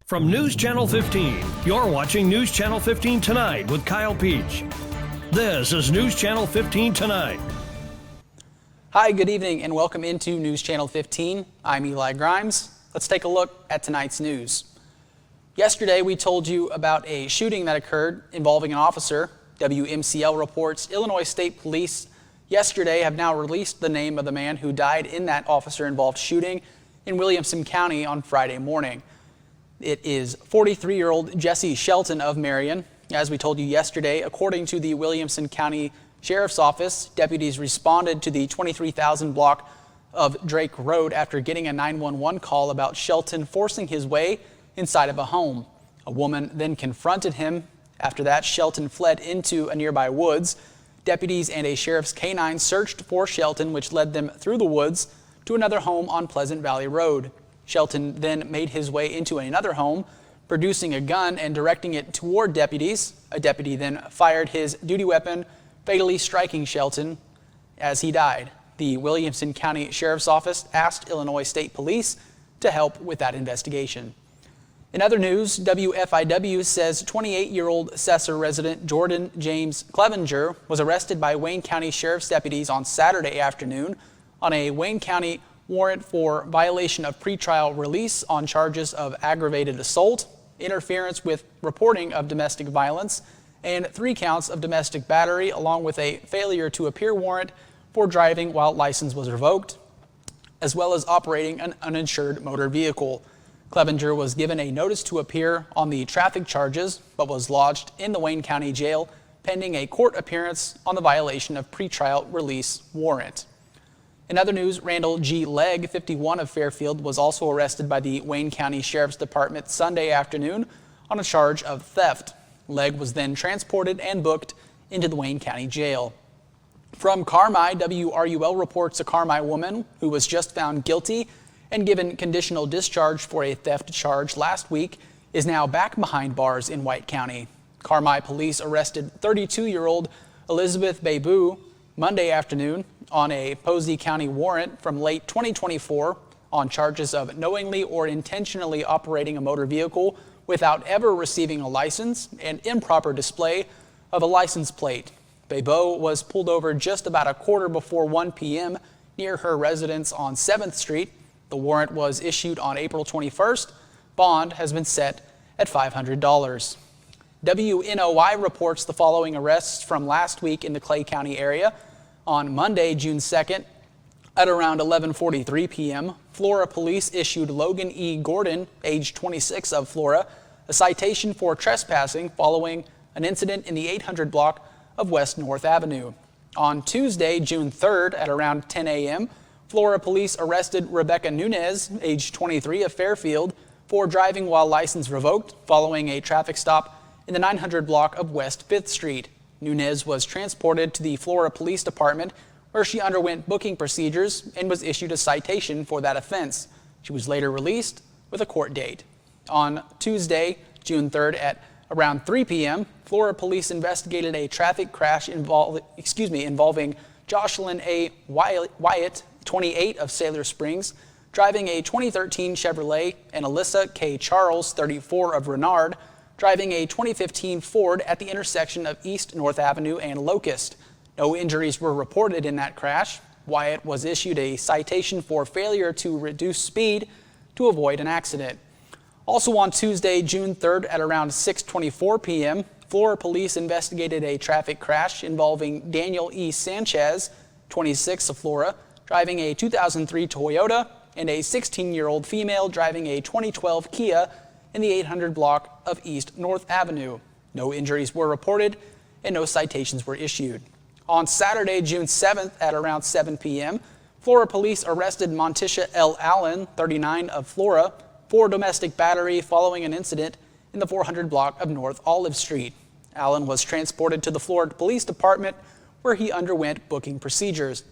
From News Channel 15, you're watching News Channel 15 Tonight with Kyle Peach. This is News Channel 15 Tonight. Hi, good evening, and welcome into News Channel 15. I'm Eli Grimes. Let's take a look at tonight's news. Yesterday, we told you about a shooting that occurred involving an officer. WMCL reports Illinois State Police yesterday have now released the name of the man who died in that officer-involved shooting in Williamson County on Friday morning. It is 43-year-old Jesse Shelton of Marion. As we told you yesterday, according to the Williamson County Sheriff's Office, deputies responded to the 23,000 block of Drake Road after getting a 911 call about Shelton forcing his way inside of a home. A woman then confronted him. After that, Shelton fled into a nearby woods. Deputies and a sheriff's canine searched for Shelton, which led them through the woods to another home on Pleasant Valley Road. Shelton then made his way into another home, producing a gun and directing it toward deputies. A deputy then fired his duty weapon, fatally striking Shelton as he died. The Williamson County Sheriff's Office asked Illinois State Police to help with that investigation. In other news, WFIW says 28-year-old Cesar resident Jordan James Clevenger was arrested by Wayne County Sheriff's deputies on Saturday afternoon on a Wayne County warrant for violation of pretrial release on charges of aggravated assault, interference with reporting of domestic violence, and 3 counts of domestic battery, along with a failure to appear warrant for driving while license was revoked, as well as operating an uninsured motor vehicle. Clevenger was given a notice to appear on the traffic charges, but was lodged in the Wayne County Jail pending a court appearance on the violation of pretrial release warrant. In other news, Randall G. Legg, 51 of Fairfield, was also arrested by the Wayne County Sheriff's Department Sunday afternoon on a charge of theft. Legg was then transported and booked into the Wayne County Jail. From Carmi, WRUL reports a Carmi woman who was just found guilty and given conditional discharge for a theft charge last week is now back behind bars in White County. Carmi police arrested 32-year-old Elizabeth Babu Monday afternoon on a Posey County warrant from late 2024 on charges of knowingly or intentionally operating a motor vehicle without ever receiving a license and improper display of a license plate. Babu was pulled over just about a quarter before 1 p.m. near her residence on 7th Street. The warrant was issued on April 21st. Bond has been set at $500. WNOI reports the following arrests from last week in the Clay County area. On Monday, June 2nd, at around 11:43 p.m., Flora police issued Logan E. Gordon, age 26 of Flora, a citation for trespassing following an incident in the 800 block of West North Avenue. On Tuesday, June 3rd, at around 10 a.m., Flora police arrested Rebecca Nunez, age 23 of Fairfield, for driving while license revoked following a traffic stop in the 900 block of West 5th Street. Nunez was transported to the Flora Police Department where she underwent booking procedures and was issued a citation for that offense. She was later released with a court date. On Tuesday, June 3rd at around 3 p.m., Flora police investigated a traffic crash involving Jocelyn A. Wyatt, 28 of Sailor Springs, driving a 2013 Chevrolet, and Alyssa K. Charles, 34 of Renard, driving a 2015 Ford at the intersection of East North Avenue and Locust. No injuries were reported in that crash. Wyatt was issued a citation for failure to reduce speed to avoid an accident. Also on Tuesday, June 3rd at around 6:24 p.m., Flora police investigated a traffic crash involving Daniel E. Sanchez, 26 of Flora, driving a 2003 Toyota, and a 16-year-old female driving a 2012 Kia in the 800 block of East North Avenue. No injuries were reported and no citations were issued. On Saturday, June 7th at around 7 p.m., Flora police arrested Montisha L. Allen, 39 of Flora, for domestic battery following an incident in the 400 block of North Olive Street. Allen was transported to the Florida Police Department where he underwent booking procedures.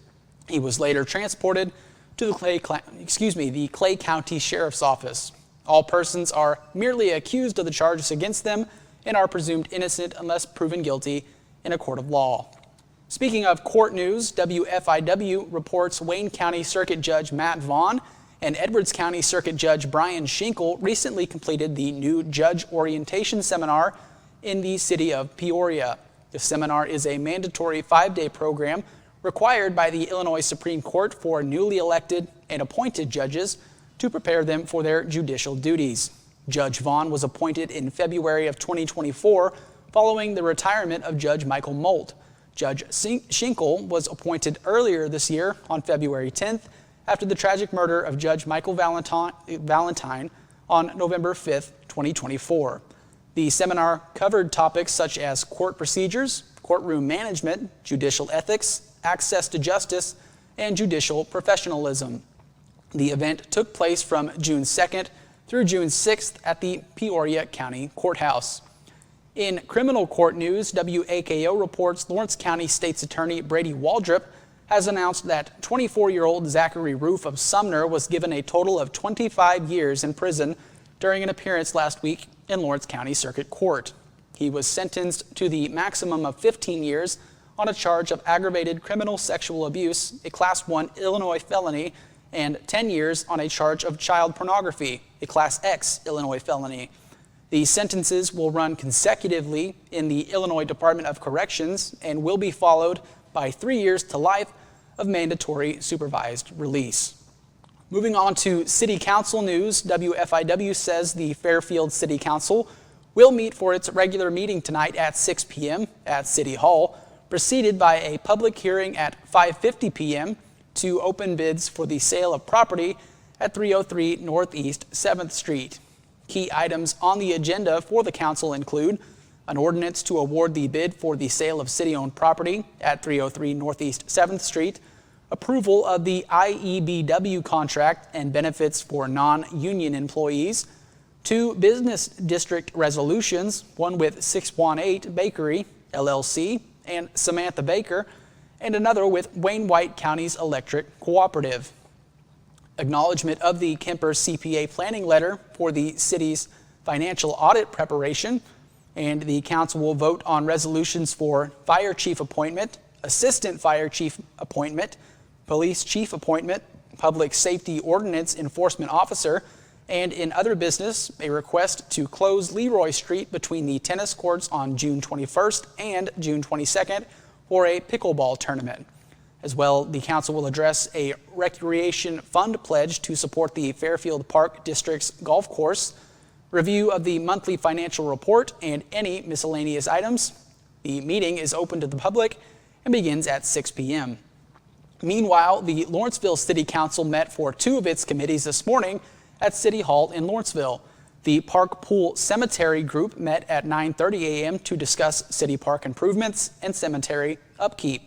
He was later transported to the Clay County Sheriff's Office. All persons are merely accused of the charges against them and are presumed innocent unless proven guilty in a court of law. Speaking of court news, WFIW reports Wayne County Circuit Judge Matt Vaughn And Edwards County Circuit Judge Brian Schinkel recently completed the new judge orientation seminar in the city of Peoria. The seminar is a mandatory 5-day program required by the Illinois Supreme Court for newly elected and appointed judges to prepare them for their judicial duties. Judge Vaughn was appointed in February of 2024 following the retirement of Judge Michael Molt. Judge Schinkel was appointed earlier this year on February 10th after the tragic murder of Judge Michael Valentine on November 5th, 2024. The seminar covered topics such as court procedures, courtroom management, judicial ethics, access to justice, and judicial professionalism. The event took place from June 2nd through June 6th at the Peoria County Courthouse. In criminal court news, WAKO reports Lawrence County State's Attorney Brady Waldrop has announced that 24-year-old Zachary Roof of Sumner was given a total of 25 years in prison during an appearance last week in Lawrence County Circuit Court. He was sentenced to the maximum of 15 years on a charge of aggravated criminal sexual abuse, a Class 1 Illinois felony, and 10 years on a charge of child pornography, a Class X Illinois felony. The sentences will run consecutively in the Illinois Department of Corrections and will be followed by 3 years to life of mandatory supervised release. Moving on to City Council news, WFIW says the Fairfield City Council will meet for its regular meeting tonight at 6 p.m. at City Hall, preceded by a public hearing at 5:50 p.m. to open bids for the sale of property at 303 Northeast 7th Street. Key items on the agenda for the council include an ordinance to award the bid for the sale of city-owned property at 303 Northeast 7th Street, approval of the IEBW contract and benefits for non-union employees, 2 business district resolutions, one with 618 Bakery, LLC, and Samantha Baker, and another with Wayne White County's Electric Cooperative. Acknowledgement of the Kemper CPA planning letter for the city's financial audit preparation, and the council will vote on resolutions for fire chief appointment, assistant fire chief appointment, police chief appointment, public safety ordinance enforcement officer, and in other business, a request to close Leroy Street between the tennis courts on June 21st and June 22nd for a pickleball tournament. As well, the council will address a recreation fund pledge to support the Fairfield Park District's golf course, review of the monthly financial report, and any miscellaneous items. The meeting is open to the public and begins at 6 p.m. Meanwhile, the Lawrenceville City Council met for 2 of its committees this morning at City Hall in Lawrenceville. The Park Pool Cemetery Group met at 9:30 a.m. to discuss city park improvements and cemetery upkeep.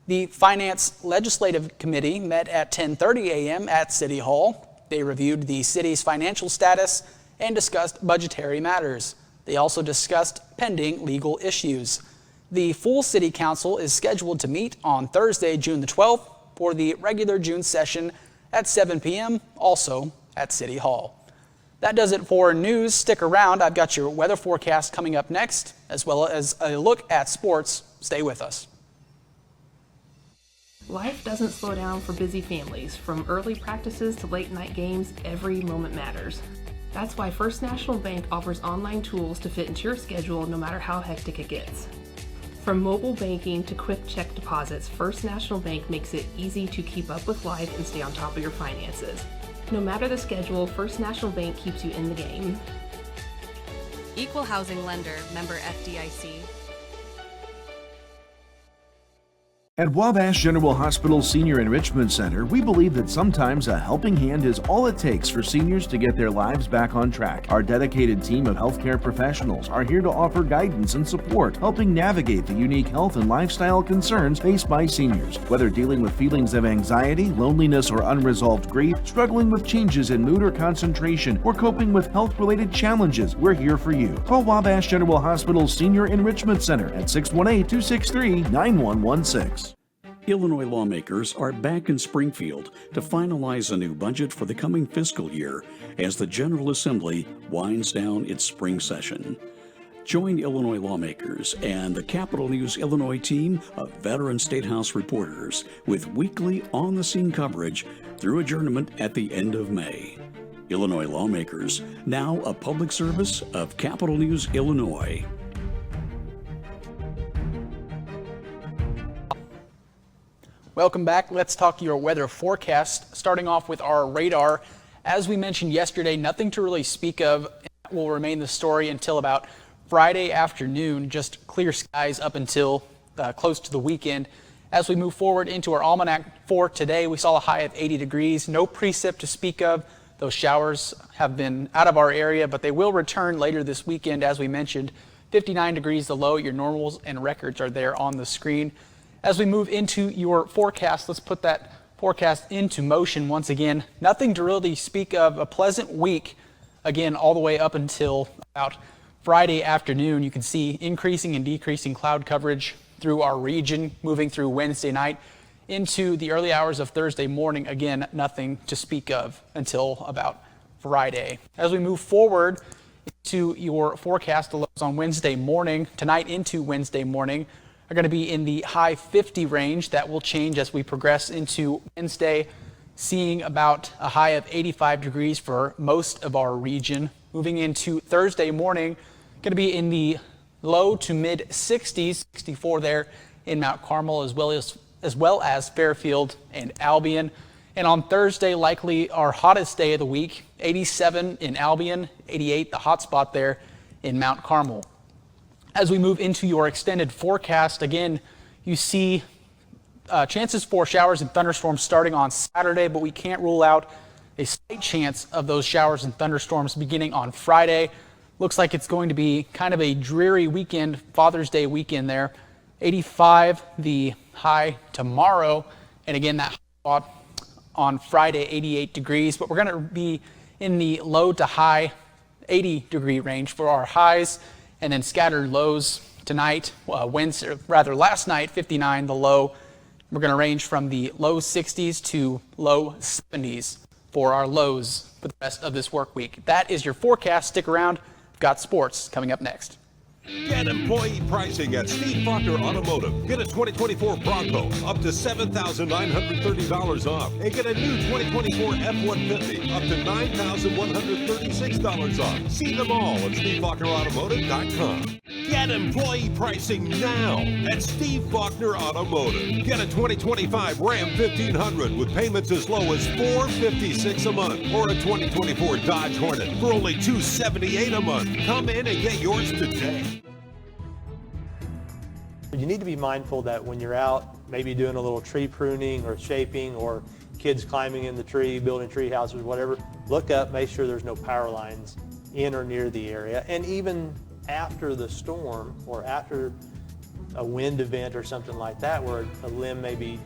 The Finance Legislative Committee met at 10:30 a.m. at City Hall. They reviewed the city's financial status and discussed budgetary matters. They also discussed pending legal issues. The full City Council is scheduled to meet on Thursday, June the 12th for the regular June session at 7 p.m., also at City Hall. That does it for news. Stick around. I've got your weather forecast coming up next, as well as a look at sports. Stay with us. Life doesn't slow down for busy families. From early practices to late night games, every moment matters. That's why First National Bank offers online tools to fit into your schedule no matter how hectic it gets. From mobile banking to quick check deposits, First National Bank makes it easy to keep up with life and stay on top of your finances. No matter the schedule, First National Bank keeps you in the game. Equal housing lender, member FDIC. At Wabash General Hospital Senior Enrichment Center, we believe that sometimes a helping hand is all it takes for seniors to get their lives back on track. Our dedicated team of healthcare professionals are here to offer guidance and support, helping navigate the unique health and lifestyle concerns faced by seniors. Whether dealing with feelings of anxiety, loneliness, or unresolved grief, struggling with changes in mood or concentration, or coping with health-related challenges, we're here for you. Call Wabash General Hospital Senior Enrichment Center at 618-263-9116. Illinois lawmakers are back in Springfield to finalize a new budget for the coming fiscal year as the General Assembly winds down its spring session. Join Illinois lawmakers and the Capital News Illinois team of veteran State House reporters with weekly on-the-scene coverage through adjournment at the end of May. Illinois lawmakers, now a public service of Capital News Illinois. Welcome back. Let's talk your weather forecast, starting off with our radar. As we mentioned yesterday, nothing to really speak of. That will remain the story until about Friday afternoon, just clear skies up until close to the weekend. As we move forward into our almanac for today, we saw a high of 80 degrees. No precip to speak of. Those showers have been out of our area, but they will return later this weekend. As we mentioned, 59 degrees the low. Your normals and records are there on the screen. As we move into your forecast, let's put that forecast into motion once again. Nothing to really speak of. A pleasant week, again, all the way up until about Friday afternoon. You can see increasing and decreasing cloud coverage through our region, moving through Wednesday night into the early hours of Thursday morning. Again, nothing to speak of until about Friday. As we move forward to your forecast, the lows on Wednesday morning, tonight into Wednesday morning, are going to be in the high 50 range. That will change as we progress into Wednesday, seeing about a high of 85 degrees for most of our region. Moving into Thursday morning, going to be in the low to mid 60s, 64 there in Mount Carmel, as well as Fairfield and Albion. And on Thursday, likely our hottest day of the week, 87 in Albion, 88 the hot spot there in Mount Carmel. As we move into your extended forecast, again, you see chances for showers and thunderstorms starting on Saturday, but we can't rule out a slight chance of those showers and thunderstorms beginning on Friday. Looks like it's going to be kind of a dreary weekend, Father's Day weekend there. 85 the high tomorrow, and again, that hot spot on Friday, 88 degrees, but we're going to be in the low to high 80 degree range for our highs. And then scattered lows tonight, last night, 59 the low. We're going to range from the low 60s to low 70s for our lows for the rest of this work week. That is your forecast. Stick around. We've got sports coming up next. Get employee pricing at Steve Faulkner Automotive. Get a 2024 Bronco up to $7,930 off. And get a new 2024 F-150 up to $9,136 off. See them all at SteveFaulknerAutomotive.com. Get employee pricing now at Steve Faulkner Automotive. Get a 2025 Ram 1500 with payments as low as $456 a month, or a 2024 Dodge Hornet for only $278 a month. Come in and get yours today. You need to be mindful that when you're out, maybe doing a little tree pruning or shaping, or kids climbing in the tree, building tree houses, whatever, look up, make sure there's no power lines in or near the area. And even after the storm, or after a wind event or something like that, where a limb may be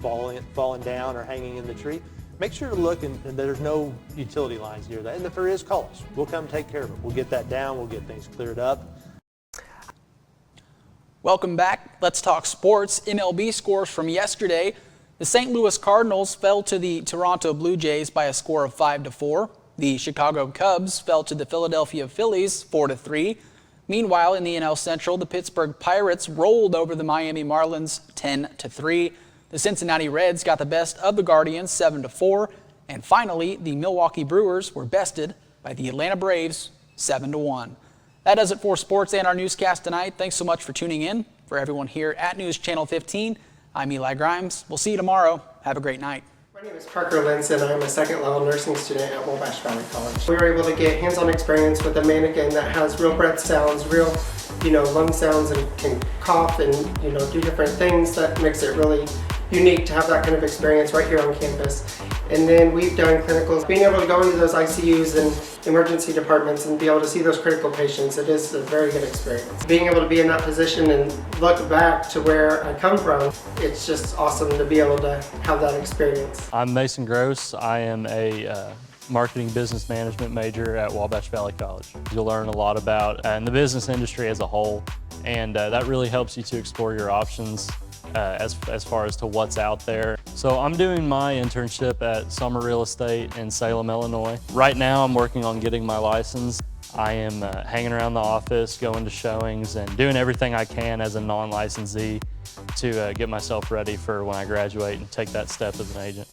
falling down or hanging in the tree, make sure to look and there's no utility lines near that. And if there is, call us. We'll come take care of it. We'll get that down. We'll get things cleared up. Welcome back. Let's talk sports. MLB scores from yesterday. The St. Louis Cardinals fell to the Toronto Blue Jays by a score of 5-4. The Chicago Cubs fell to the Philadelphia Phillies 4-3. Meanwhile, in the NL Central, the Pittsburgh Pirates rolled over the Miami Marlins 10-3. The Cincinnati Reds got the best of the Guardians 7-4. And finally, the Milwaukee Brewers were bested by the Atlanta Braves 7-1. That does it for sports and our newscast tonight. Thanks so much for tuning in. For everyone here at News Channel 15, I'm Eli Grimes. We'll see you tomorrow. Have a great night. My name is Parker Linson. I'm a second-level nursing student at Wabash Valley College. We were able to get hands-on experience with a mannequin that has real breath sounds, real, lung sounds, and can cough and, do different things. That makes it really unique to have that kind of experience right here on campus. And then we've done clinicals. Being able to go into those ICUs and emergency departments and be able to see those critical patients, it is a very good experience. Being able to be in that position and look back to where I come from, it's just awesome to be able to have that experience. I'm Mason Gross. I am a marketing business management major at Wabash Valley College. You'll learn a lot about the business industry as a whole, and that really helps you to explore your options as far as to what's out there. So I'm doing my internship at Summer Real Estate in Salem, Illinois. Right now I'm working on getting my license. I am hanging around the office, going to showings, and doing everything I can as a non-licensee to get myself ready for when I graduate and take that step as an agent.